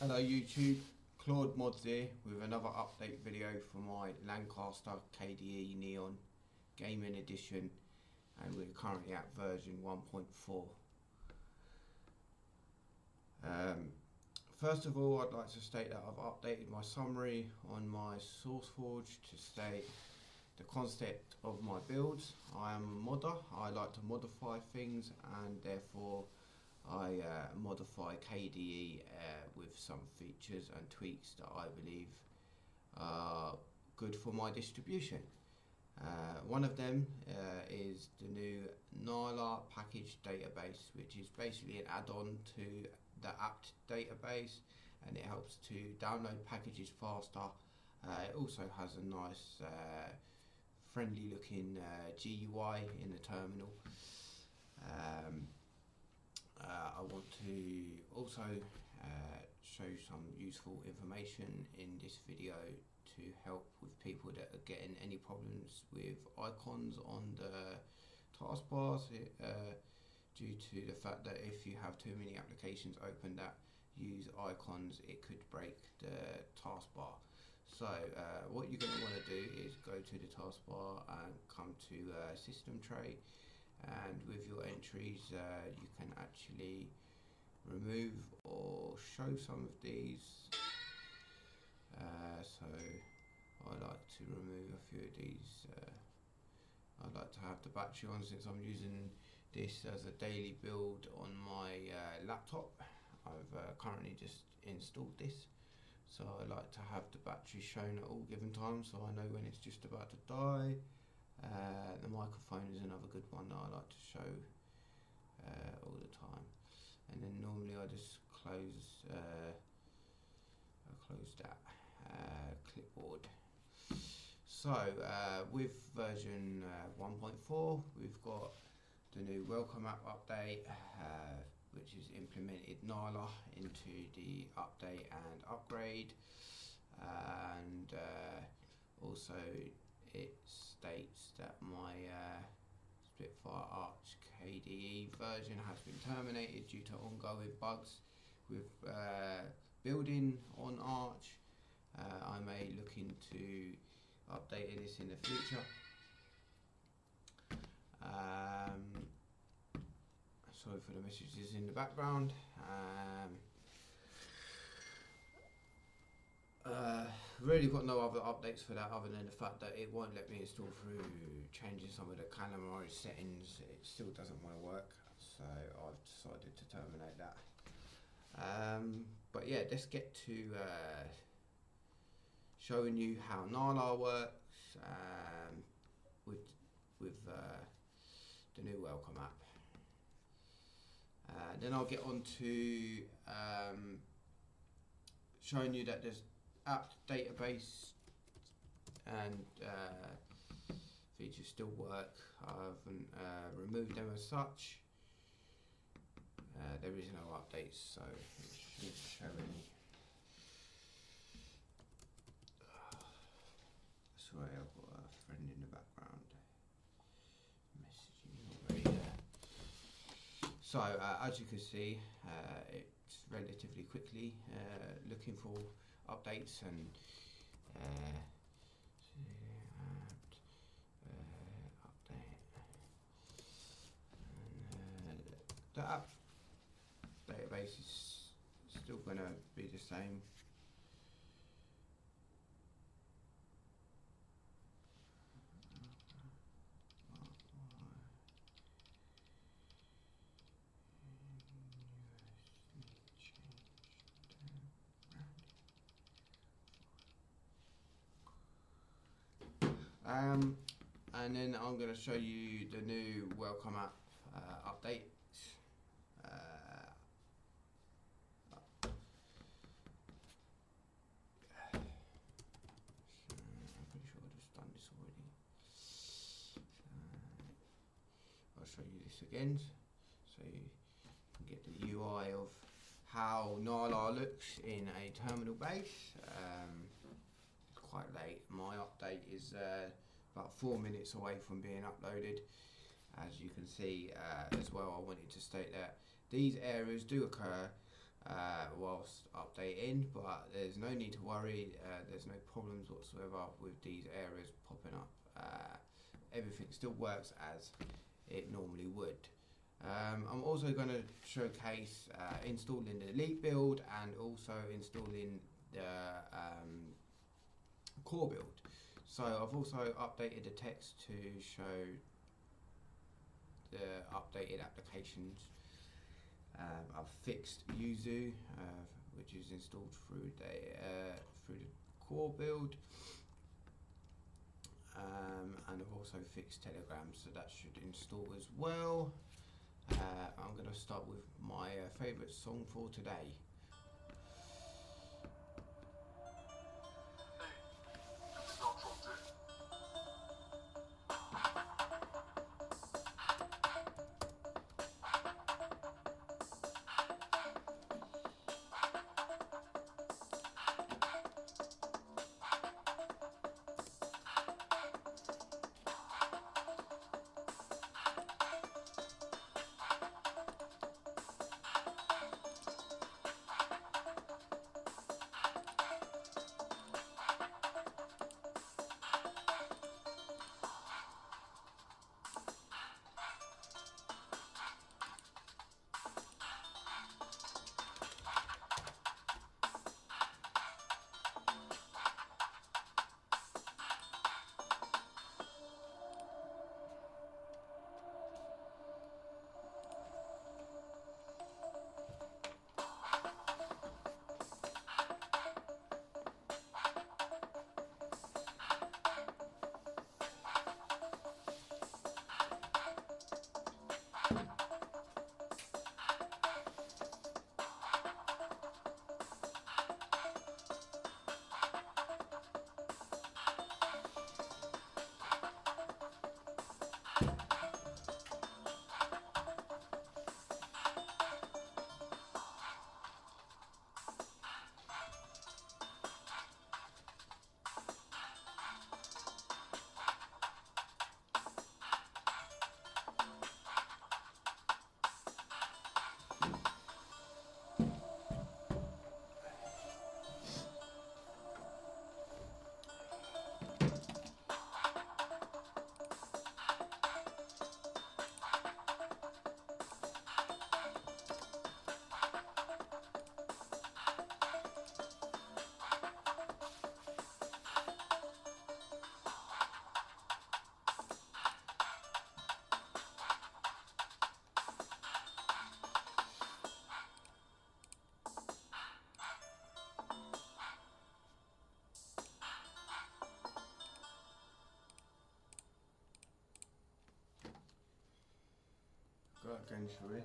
Hello YouTube, Claude Mods here with another update video for my Lancaster KDE Neon Gaming Edition, and we're currently at version 1.4. First of all, I'd like to state that I've updated my summary on my SourceForge to state the concept of my builds. I am a modder. I like to modify things, and therefore I modify KDE with some features and tweaks that I believe are good for my distribution. One of them is the new Nyla package database, which is basically an add-on to the apt database, and it helps to download packages faster. It also has a nice friendly looking GUI in the terminal. I want to also show some useful information in this video to help with people that are getting any problems with icons on the taskbars, due to the fact that if you have too many applications open that use icons, it could break the taskbar. So what you're going to want to do is go to the taskbar and come to system tray, and with your entries you can actually remove or show some of these. So I like to remove a few of these. I like to have the battery on, since I'm using this as a daily build on my laptop. I've currently just installed this, so I like to have the battery shown at all given times, so I know when it's just about to die. The microphone is another good one that I like to show all the time, and then normally I just close that clipboard. So with version 1.4, we've got the new welcome app update, which has implemented Nyla into the update and upgrade, and also it states that my Spitfire Arch KDE version has been terminated due to ongoing bugs with building on Arch. I may look into updating this in the future. Sorry for the messages in the background. Really got no other updates for that, other than the fact that it won't let me install through changing some of the calamari settings. It still doesn't want to work, so I've decided to terminate that. But yeah, let's get to showing you how Nyla works with the new welcome app. Then I'll get on to showing you that there's apt database and features still work. I haven't removed them as such. There is no updates, so it shouldn't show any. Sorry, I've got a friend in the background messaging already there. So as you can see, it's relatively quickly looking for updates, and update, and the app database is still going to be the same. And then I'm going to show you the new welcome app update. I'm pretty sure I've just done this already. I'll show you this again, so you can get the UI of how Nyla looks in a terminal base. It's quite late. My update is about 4 minutes away from being uploaded. As you can see as well, I wanted to state that these errors do occur whilst updating, but there's no need to worry. There's no problems whatsoever with these areas popping up. Everything still works as it normally would. I'm also going to showcase installing the Elite build and also installing the core build. So I've also updated the text to show the updated applications. I've fixed Yuzu, which is installed through the core build, and I've also fixed Telegram, so that should install as well. I'm going to start with my favourite song for today. Go again, shall we?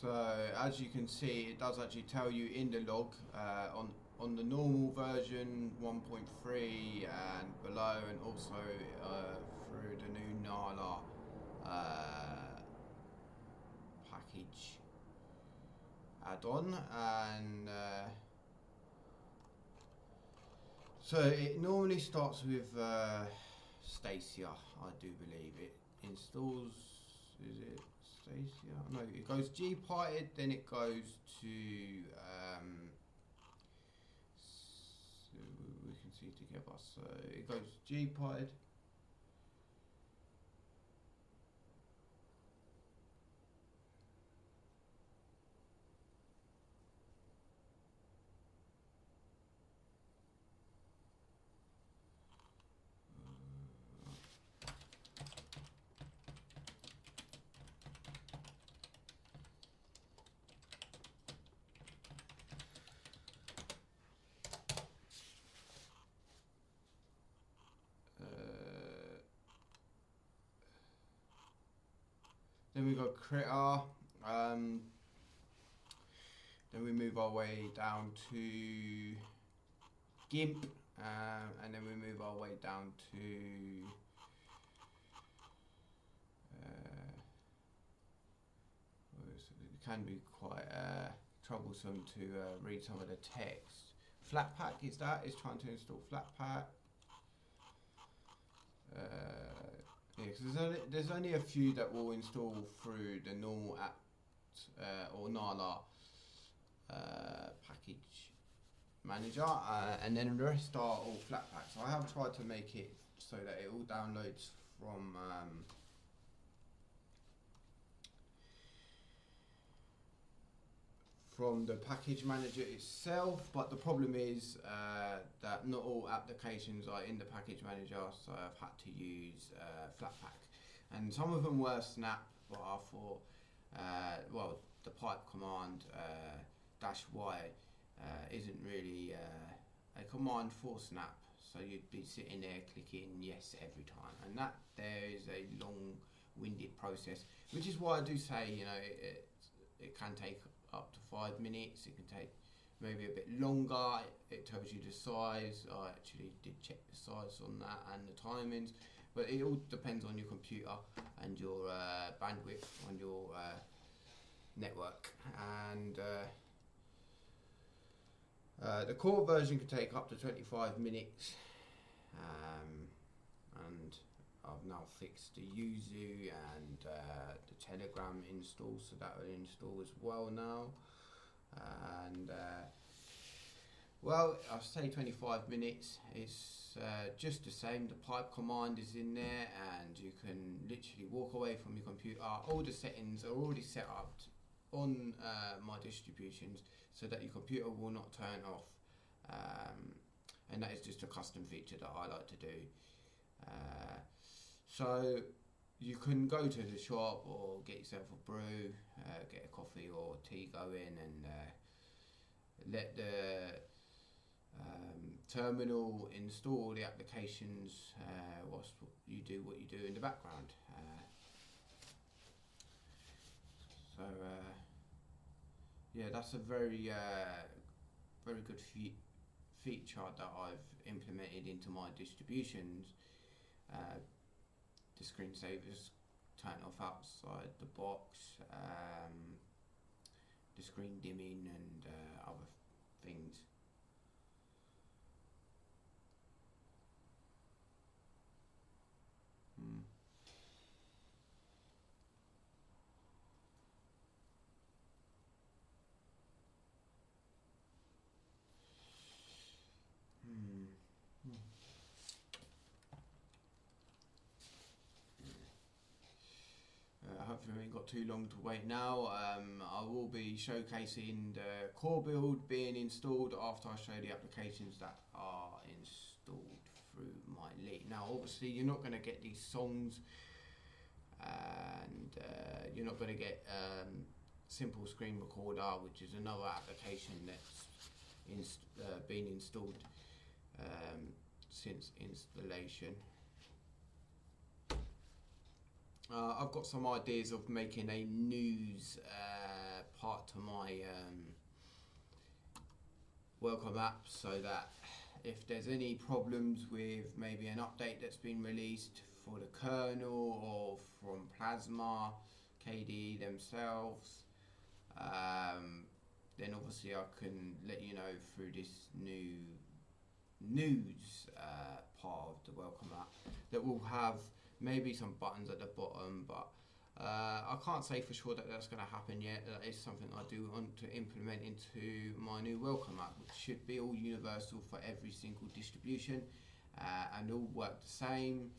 So as you can see, it does actually tell you in the log on the normal version 1.3 and below, and also through the new Nala package add-on, and so it normally starts with Stacia, I do believe. It installs, is it Stacia? No, it goes gparted, then it goes to so we can see together. So it goes gparted. Then we got critter. Then we move our way down to gimp, and then we move our way down to it can be quite troublesome to read some of the text. Flatpak is trying to install Flatpak. Yeah, because there's only a few that will install through the normal app or Nala package manager, and then the rest are all Flatpak. So I have tried to make it so that it all downloads from the package manager itself, but the problem is that not all applications are in the package manager, so I've had to use Flatpak, and some of them were Snap, but I thought well, the pipe command -y isn't really a command for Snap, so you'd be sitting there clicking yes every time, and that there is a long-winded process, which is why I do say, you know, it can take up to 5 minutes. It can take maybe a bit longer. It tells you the size. I actually did check the size on that and the timings, but it all depends on your computer and your bandwidth on your network. And the core version can take up to 25 minutes, and I've now fixed the Yuzu and the Telegram install, so that will install as well now. And well, I'll say 25 minutes. It's just the same. The pipe command is in there, and you can literally walk away from your computer. All the settings are already set up on my distributions so that your computer will not turn off, and that is just a custom feature that I like to do. So you can go to the shop or get yourself a brew, get a coffee or tea going, and let the terminal install the applications whilst you do what you do in the background. So yeah, that's a very very good feature that I've implemented into my distributions. The screensavers turn off outside the box, the screen dimming, and other things. Hopefully we ain't got too long to wait now. I will be showcasing the core build being installed after I show the applications that are installed through my lead. Now obviously you're not going to get these songs, and you're not going to get Simple Screen Recorder, which is another application that's been installed since installation. I've got some ideas of making a news part to my welcome app, so that if there's any problems with maybe an update that's been released for the kernel or from Plasma, KDE themselves, then obviously I can let you know through this new news part of the welcome app that will have maybe some buttons at the bottom, but I can't say for sure that that's going to happen yet. That is something I do want to implement into my new welcome app, which should be all universal for every single distribution and all work the same,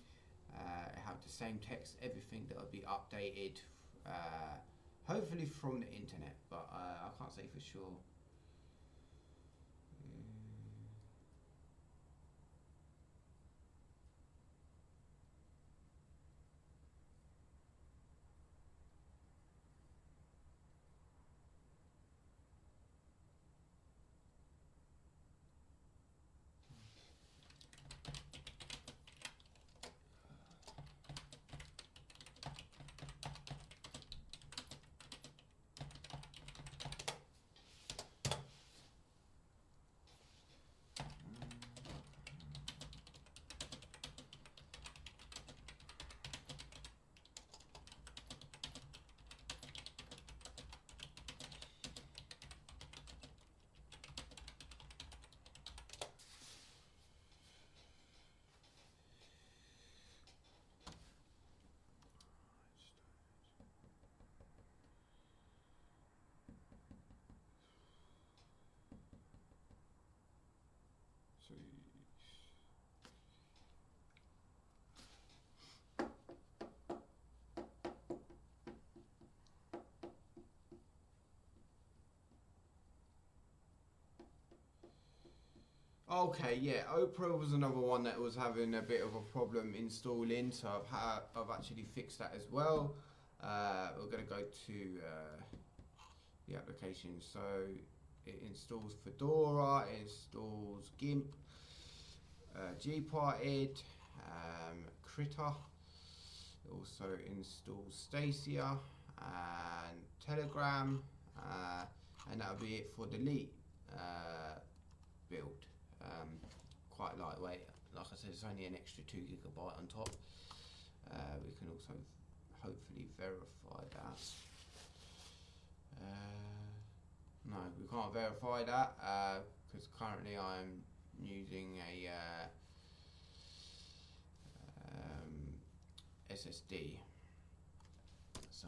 have the same text, everything that will be updated, hopefully from the internet, but I can't say for sure. Okay, yeah, Opera was another one that was having a bit of a problem installing, so I've actually fixed that as well. We're going to go to the application, so it installs Fedora, it installs GIMP, gparted, Critter, it also installs Stacia and Telegram, and that'll be it for the Elite build. Quite lightweight, like I said, it's only an extra 2 GB on top. We can also hopefully verify that. No, we can't verify that because currently I'm using a SSD. So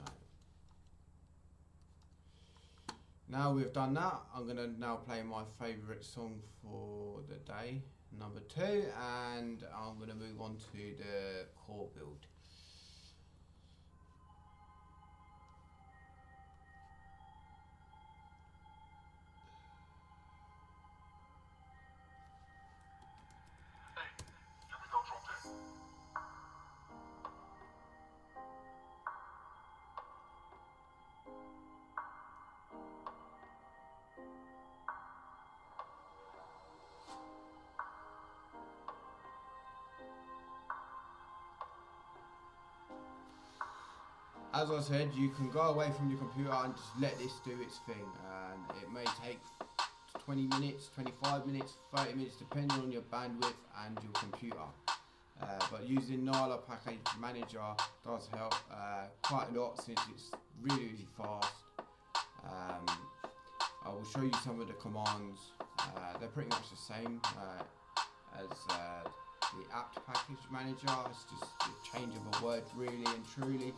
now we've done that, I'm going to now play my favourite song for the day, number 2, and I'm going to move on to the core build. As I said, you can go away from your computer and just let this do its thing, and it may take 20 minutes, 25 minutes, 30 minutes depending on your bandwidth and your computer. But using Nala Package Manager does help quite a lot, since it's really fast. I will show you some of the commands. They're pretty much the same as the apt package manager. It's just a change of a word, really and truly.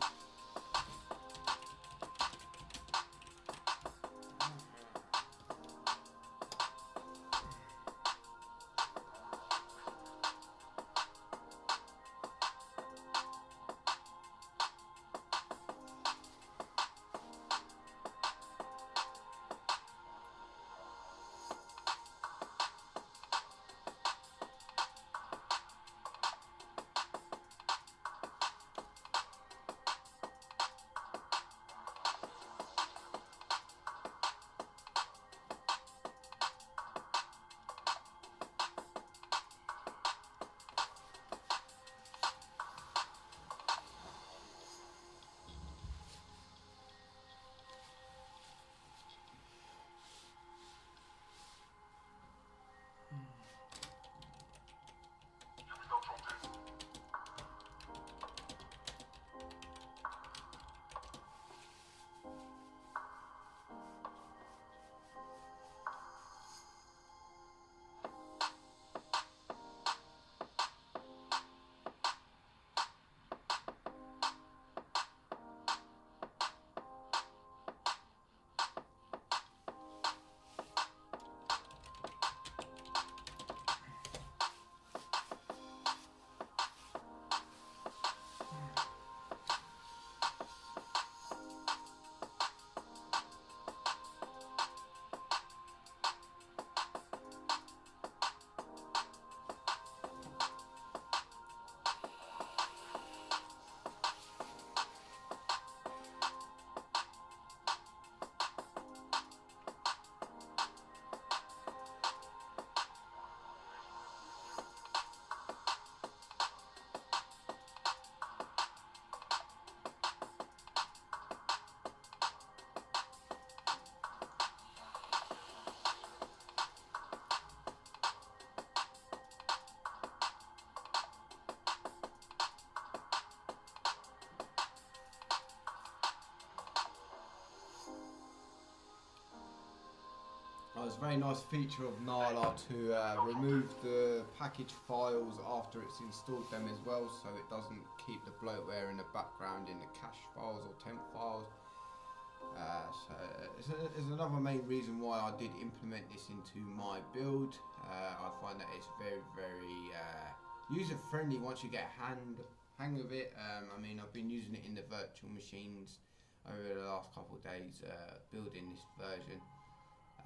it's a very nice feature of Nala to remove the package files after it's installed them as well, so it doesn't keep the bloatware in the background in the cache files or temp files. So it's another main reason why I did implement this into my build. I find that it's very user friendly once you get a hang of it. I mean, I've been using it in the virtual machines over the last couple of days building this version,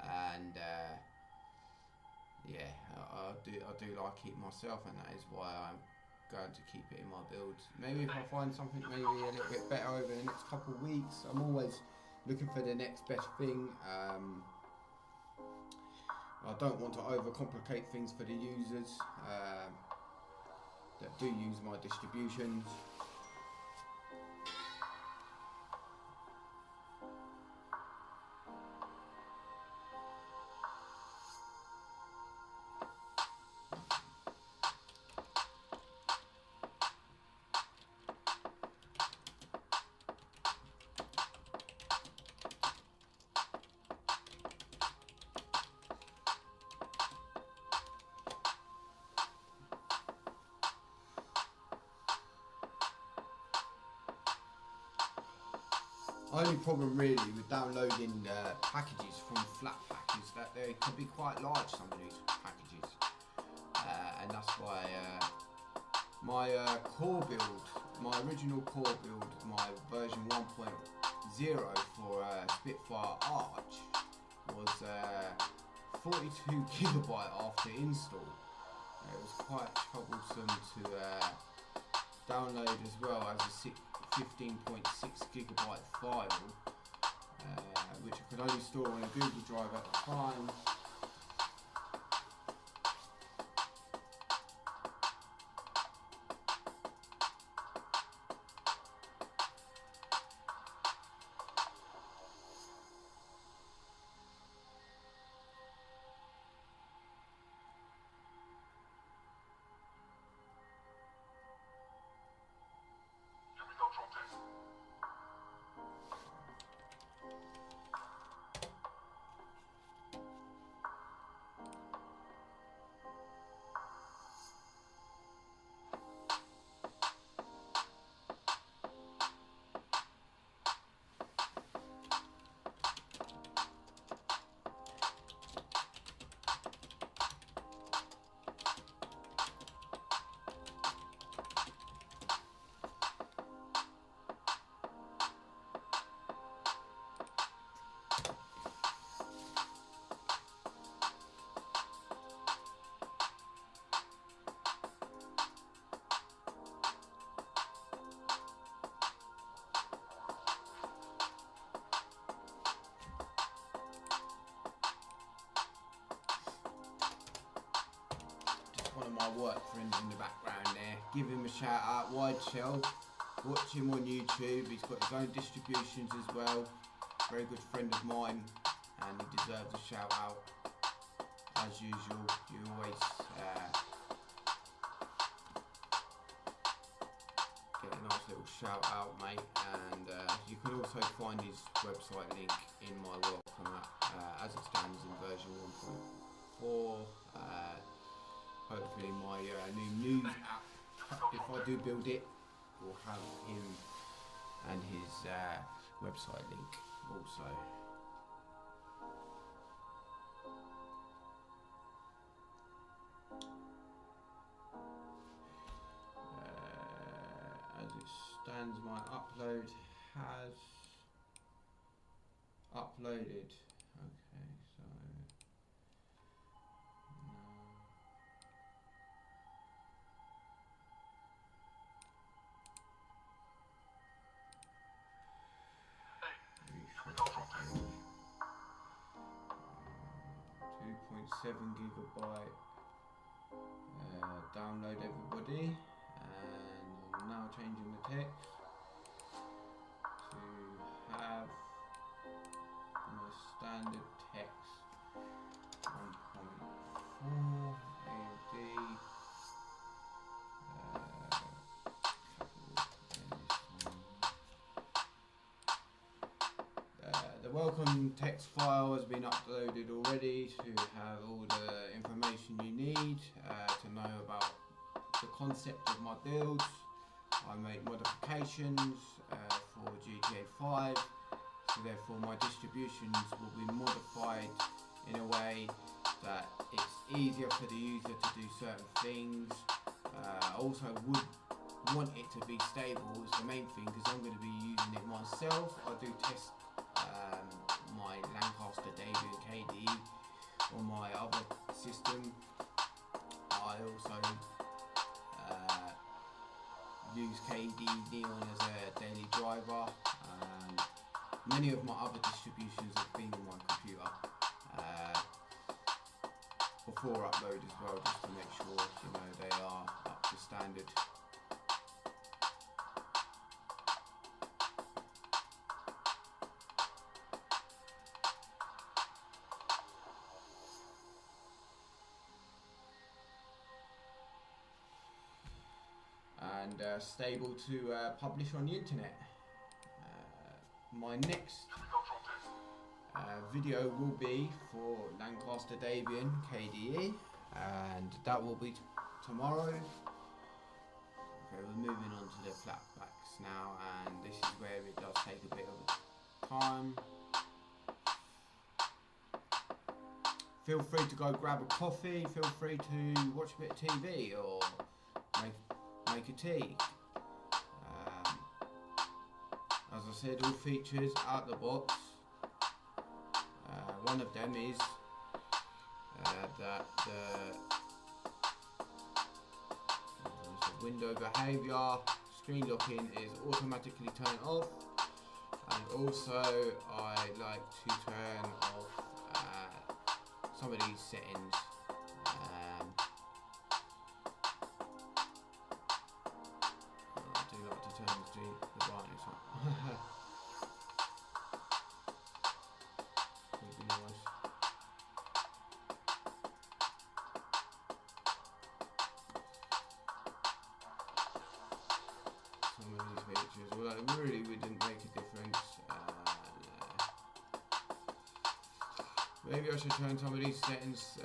and yeah, I do like it myself, and that is why I'm going to keep it in my builds. Maybe if I find something maybe a little bit better over the next couple of weeks. I'm always looking for the next best thing. I don't want to overcomplicate things for the users that do use my distributions. Only problem really with downloading packages from Flatpak is that they can be quite large, some of these packages, and that's why my core build, my original core build, my version 1.0 for Spitfire Arch was 42 gigabyte after install. It was quite troublesome to download as well as a 15.6 gigabyte file, which I could only store on a Google Drive at the time. One of my work friends in the background there. Give him a shout out, Wide Shell. Watch him on YouTube. He's got his own distributions as well. Very good friend of mine, and he deserves a shout out. As usual, you always get a nice little shout out, mate. And you can also find his website link in my welcome app as it stands in version 1.4. Hopefully my new news app, if I do build it, will have him and his website link also. As it stands, my upload has uploaded. Okay, so no. 2.7 gigabyte download everybody, and I'm now changing the text to have my standard text 1.4 AD. The welcome text file has been uploaded already to have all the information you need to know about the concept of my builds. I make modifications for GTA 5, so therefore my distributions will be modified in a way that it's easier for the user to do certain things. I also would want it to be stable is the main thing, because I'm going to be using it myself. I do test my Lancaster Debian KDE on my other system. I also use KDE Neon as a daily driver. Many of my other distributions have been on my computer before upload as well, just to make sure they are up to standard. And stable to publish on the internet. My next video will be for Lancaster Debian KDE, and that will be tomorrow. Okay, we're moving on to the flatbacks now, and this is where it does take a bit of time. Feel free to go grab a coffee, feel free to watch a bit of TV or make a tea. As I said, all features out the box. One of them is that the window behaviour screen locking is automatically turned off, and also I like to turn off some of these settings. I do like to turn the brightness on. Would be nice. Some of these features, well, it really wouldn't make a difference. Maybe I should turn some of these settings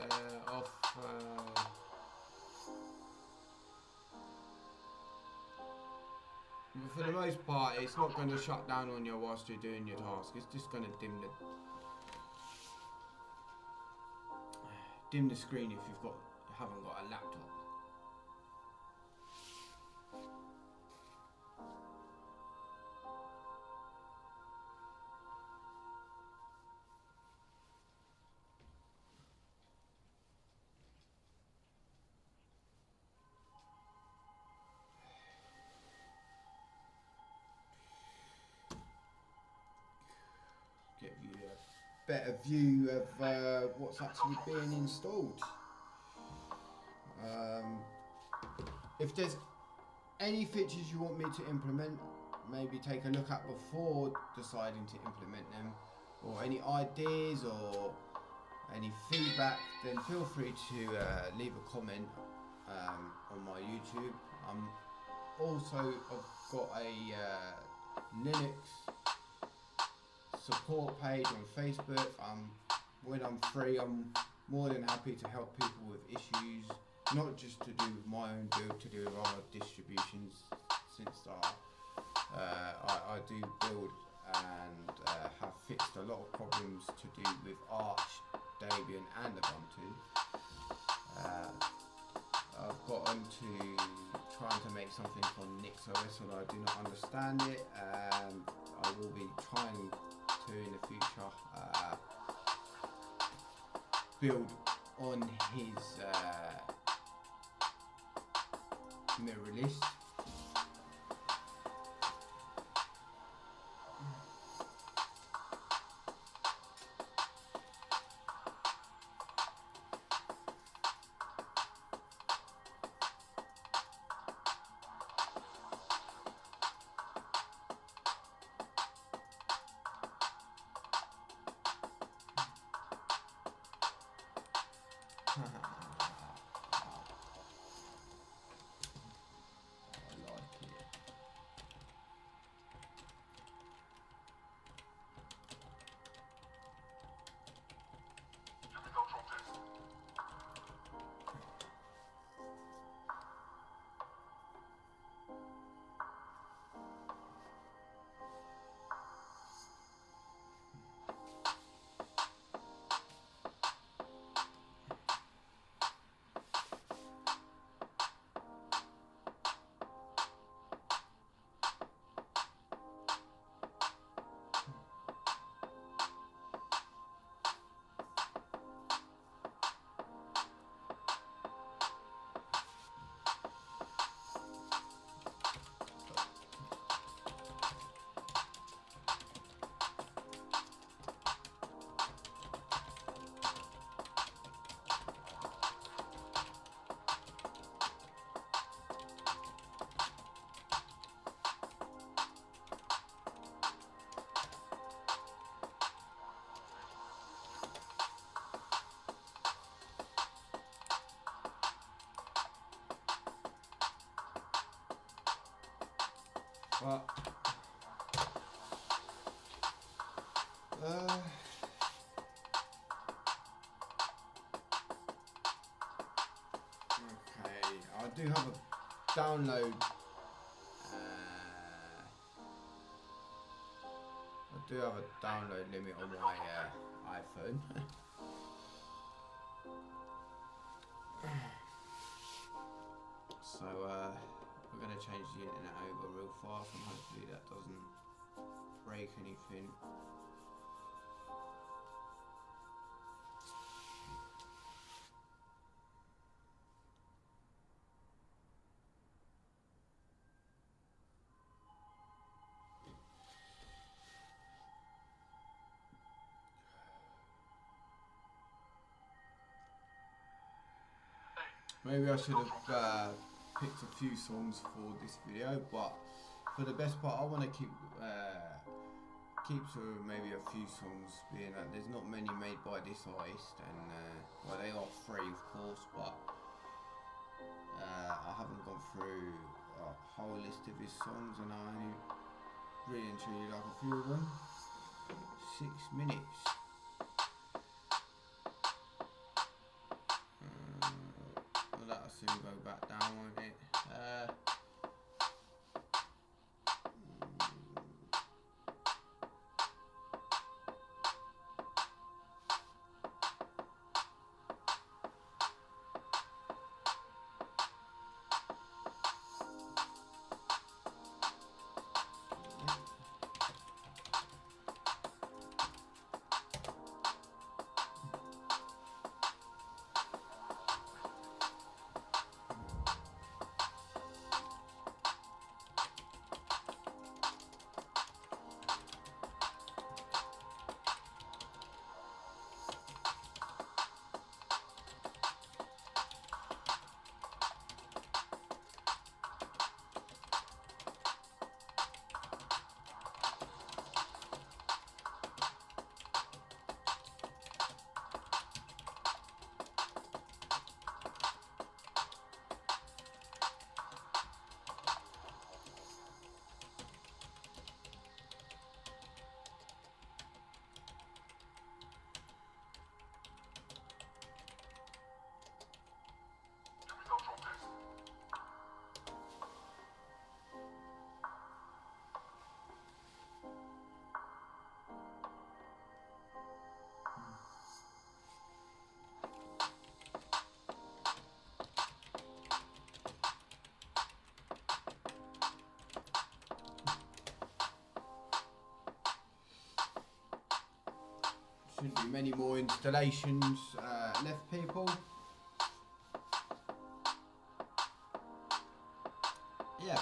off. But for the most part, it's not going to shut down on you whilst you're doing your task. It's just going to dim the screen if you haven't got a laptop. Get you a better view of what's actually being installed. If there's any features you want me to implement, maybe take a look at before deciding to implement them, or any ideas or any feedback, then feel free to leave a comment on my YouTube. I've got a Linux support page on Facebook. When I'm free, I'm more than happy to help people with issues, not just to do with my own build, to do with other distributions, since I do build and have fixed a lot of problems to do with Arch, Debian and Ubuntu. I've gotten to trying to make something on NixOS, although I do not understand it. I will be trying to in the future build on his mirror list. But okay, I do have a download. I do have a download limit on my iPhone. So we're going to change the internet over real fast, and hopefully that doesn't break anything. Maybe I should have picked a few songs for this video, but for the best part I want to keep to maybe a few songs, being that there's not many made by this artist, and well, they are free of course, but I haven't gone through a whole list of his songs, and I only really and truly like a few of them. 6 minutes. That'll soon go back down, won't it? Shouldn't be many more installations left, people. Yeah,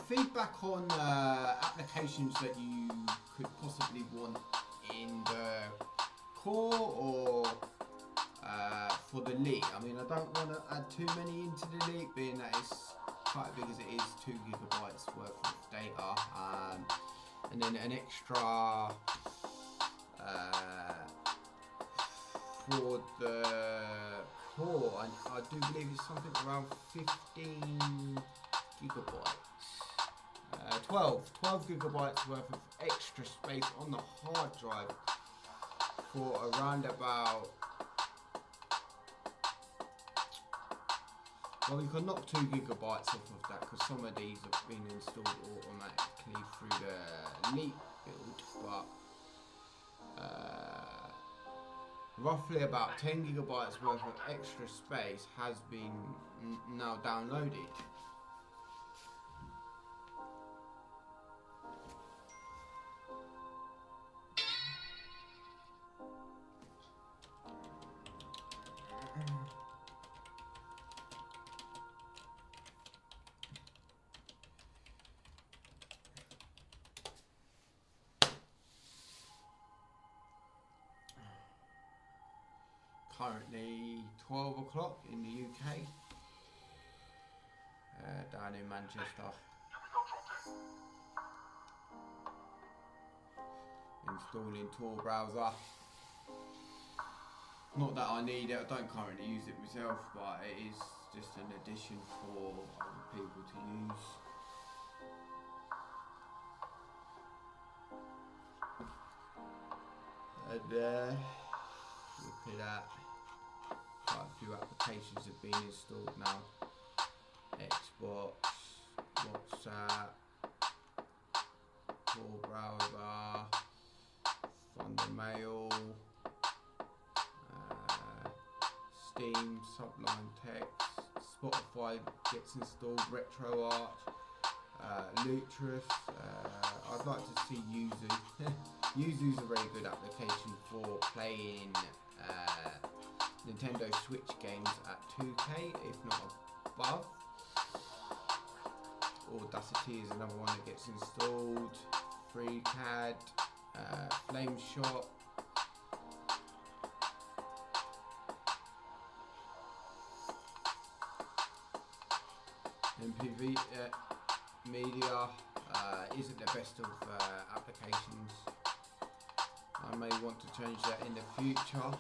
feedback on applications that you could possibly want in the core or for the leak. I mean, I don't want to add too many into the leak, being that it's quite big as it is, 2 gigabytes worth of data, and then an extra for the core, I do believe it's something around 15 gigabytes, 12 gigabytes worth of extra space on the hard drive for around about, well, you can knock 2 gigabytes off of that because some of these have been installed automatically through the Leap build, but roughly about 10 gigabytes worth of extra space has been now downloaded. Currently 12 o'clock in the UK, down in Manchester. Installing Tor browser. Not that I need it, I don't currently use it myself, but it is just an addition for other people to use. And look at that, quite a few applications have been installed now. Xbox, WhatsApp, Tor browser, Thundermail, Steam, Sublime Text, Spotify gets installed, RetroArch, Lutris. I'd like to see Yuzu. Yuzu's a very good application for playing Nintendo Switch games at 2K, if not above. Audacity is another one that gets installed. FreeCAD, FlameShot. MPV Media isn't the best of applications. I may want to change that in the future.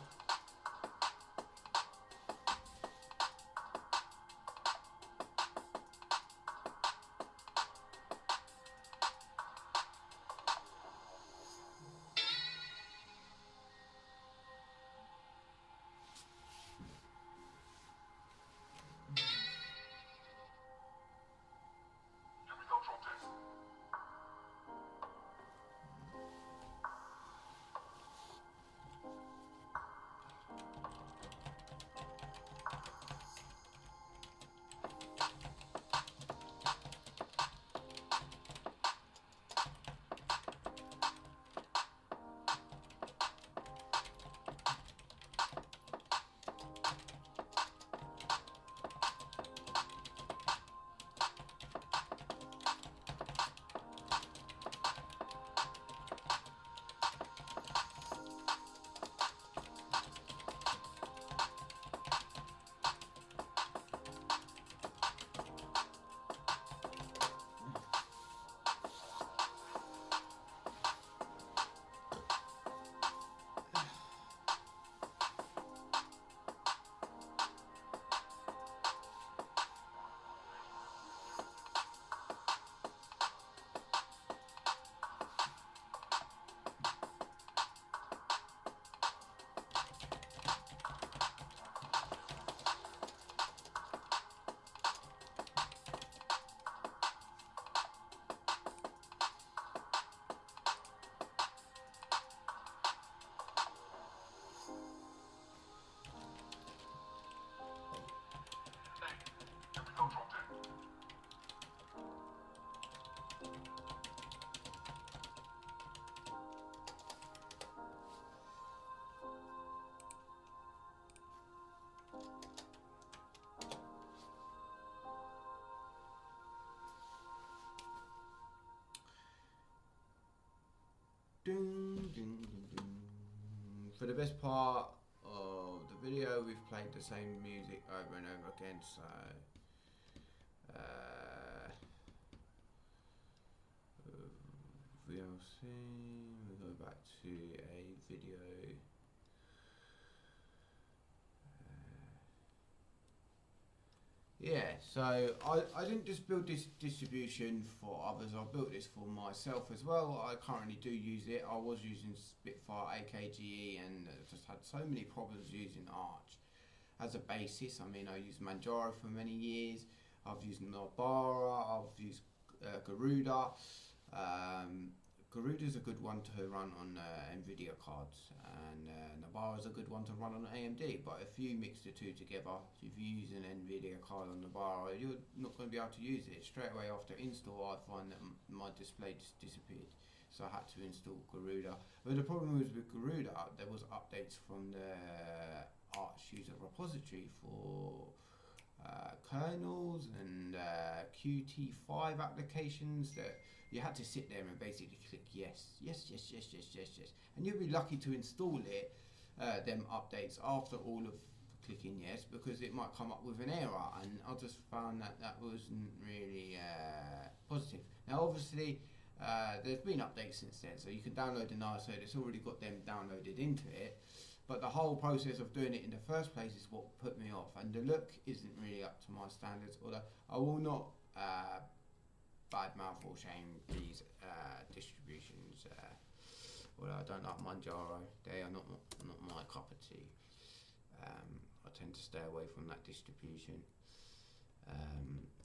Ding, ding, ding, ding. For the best part of the video, we've played the same music over and over again, so VLC, we'll go back to a video. Yeah, so I didn't just build this distribution for others, I built this for myself as well. I currently do use it. I was using Spitfire AKGE and just had so many problems using Arch as a basis. I mean, I used Manjaro for many years, I've used Nobara, I've used Garuda. Garuda's a good one to run on Nvidia cards, and Nobara's a good one to run on AMD, but if you mix the two together, if you use an Nvidia card on Nobara, you're not going to be able to use it. Straight away after install, I find that my display just disappeared, so I had to install Garuda. But the problem was with Garuda, there was updates from the Arch user repository for kernels and Qt5 applications that you had to sit there and basically click yes, and you'd be lucky to install it, them updates after all of clicking yes, because it might come up with an error, and I just found that that wasn't really positive. Now obviously there's been updates since then, so you can download an ISO that's already got them downloaded into it, but the whole process of doing it in the first place is what put me off, and the look isn't really up to my standards, although I will not badmouth or shame these distributions, although I don't like Manjaro. They are not my cup of tea. I tend to stay away from that distribution.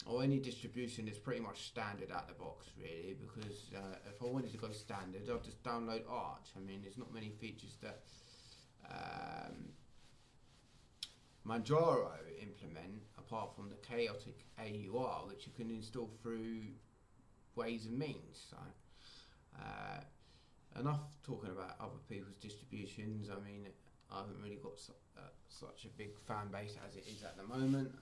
Or any distribution is pretty much standard out the box, really, because if I wanted to go standard, I'll just download Arch. I mean, there's not many features that Manjaro implement, apart from the chaotic AUR, which you can install through ways and means. So, enough talking about other people's distributions. I mean, I haven't really got such a big fan base as it is at the moment.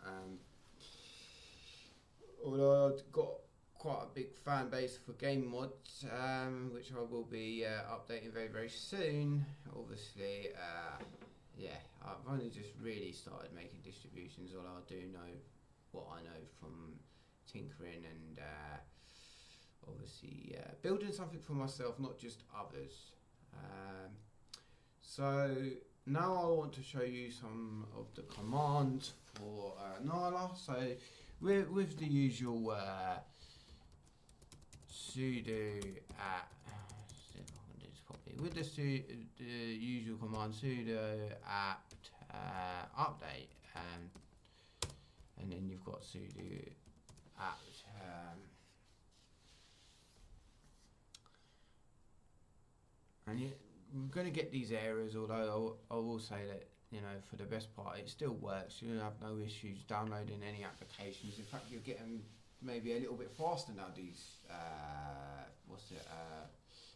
Although I've got quite a big fan base for game mods, which I will be updating very, very soon. Obviously, yeah, I've only just really started making distributions, although I do know what I know from tinkering and obviously building something for myself, not just others. So now I want to show you some of the commands for Nyla. So with the usual sudo with the usual command sudo apt update, and then you've got sudo apt and you're going to get these errors, although I will say that, you know, for the best part it still works. You'll have no issues downloading any applications. In fact, you're getting maybe a little bit faster now. These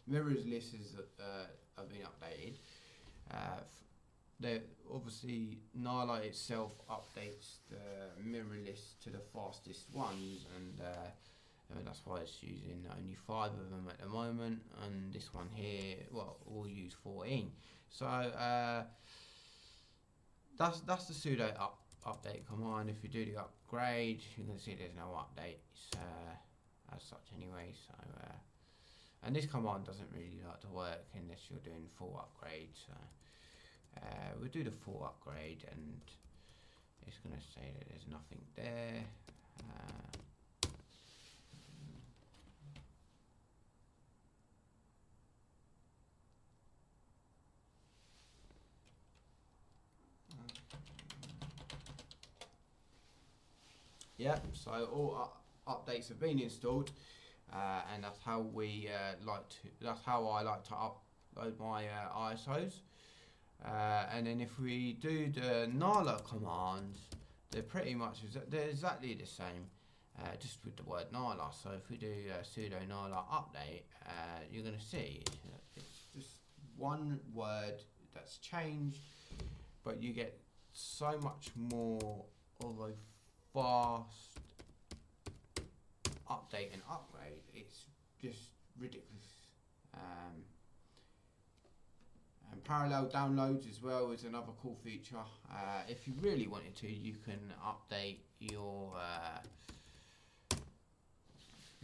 mirrors lists have been updated. Obviously Nyla itself updates the mirror list to the fastest ones, and that's why it's using only 5 of them at the moment, and this one here, well, we'll use 14. So that's the sudo update command. If you do the upgrade, you can see there's no updates as such anyway. So and this command doesn't really like to work unless you're doing full upgrade. So we'll do the full upgrade, and it's going to say that there's nothing there. Yeah, so all updates have been installed, and that's how we that's how I like to upload my ISOs. And then if we do the Nyla commands, they're pretty much they're exactly the same, just with the word Nyla. So if we do sudo Nyla update, you're going to see it's just one word that's changed, but you get so much more of a fast update and upgrade. It's just ridiculous. And parallel downloads as well is another cool feature. If you really wanted to, you can update your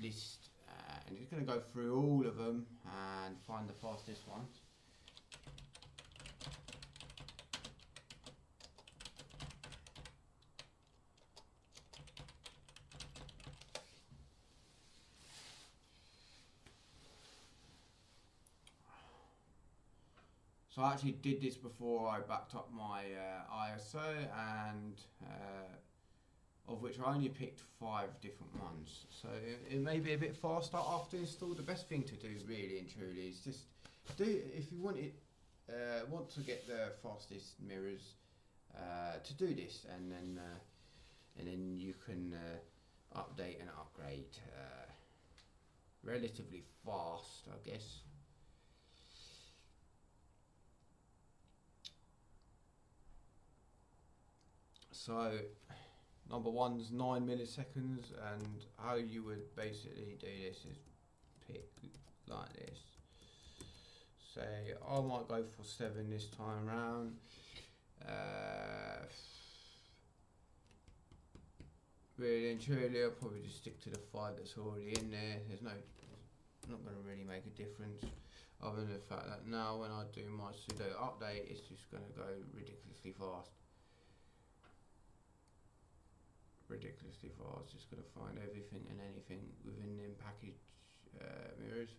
list, and it's going to go through all of them and find the fastest ones. So I actually did this before I backed up my ISO, and of which I only picked 5 different ones. So it may be a bit faster after install. The best thing to do, really and truly, is just do, if you want to get the fastest mirrors, to do this, and then you can update and upgrade relatively fast, I guess. So number 1's 9 milliseconds, and how you would basically do this is pick like this. Say I might go for 7 this time round. Really and truly, I'll probably just stick to the 5 that's already in there. Not going to really make a difference, other than the fact that now when I do my sudo update, it's just going to go ridiculously fast. Just going to find everything and anything within them package mirrors.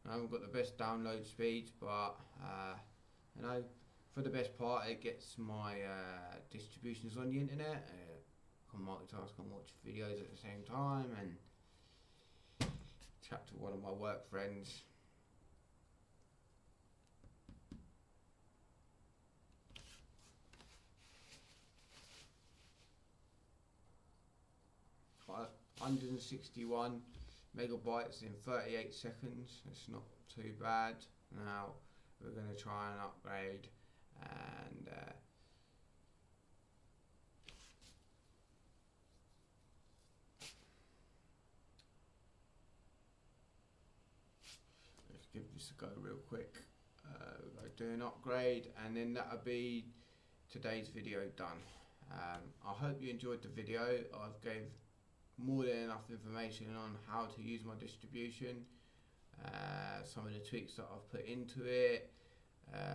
I haven't got the best download speeds, but you know, for the best part, it gets my distributions on the internet. I can multitask and watch videos at the same time and chat to one of my work friends. Got 161 megabytes in 38 seconds. It's not too bad. Now we're going to try and upgrade and let's give this a go real quick. We'll go do an upgrade and then that'll be today's video done. I hope you enjoyed the video. I've gave more than enough information on how to use my distribution, some of the tweaks that I've put into it,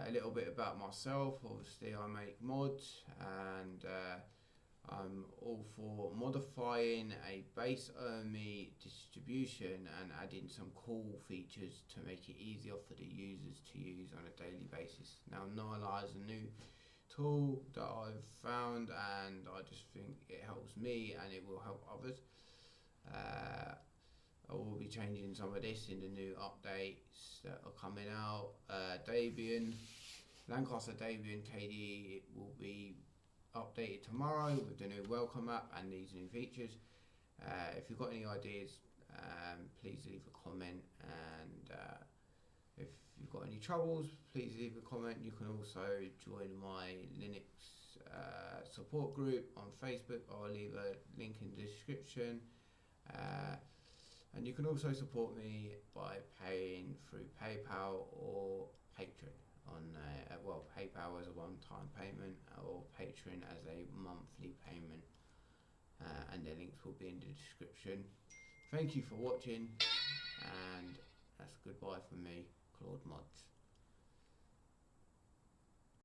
a little bit about myself. Obviously I make mods and I'm all for modifying a base only distribution and adding some cool features to make it easier for the users to use on a daily basis. Now Nala is a new tool that I've found and I just think it helps me and it will help others. I will be changing some of this in the new updates that are coming out. Debian, Lancaster Debian KDE, it will be updated tomorrow with the new welcome app and these new features. If you've got any ideas, please leave a comment, and if you've got any troubles, please leave a comment. You can also join my Linux support group on Facebook. I'll leave a link in the description. And you can also support me by paying through PayPal or Patreon on well, PayPal as a one-time payment or Patreon as a monthly payment, and the links will be in the description. Thank you for watching, and that's goodbye from me, Claude Mods.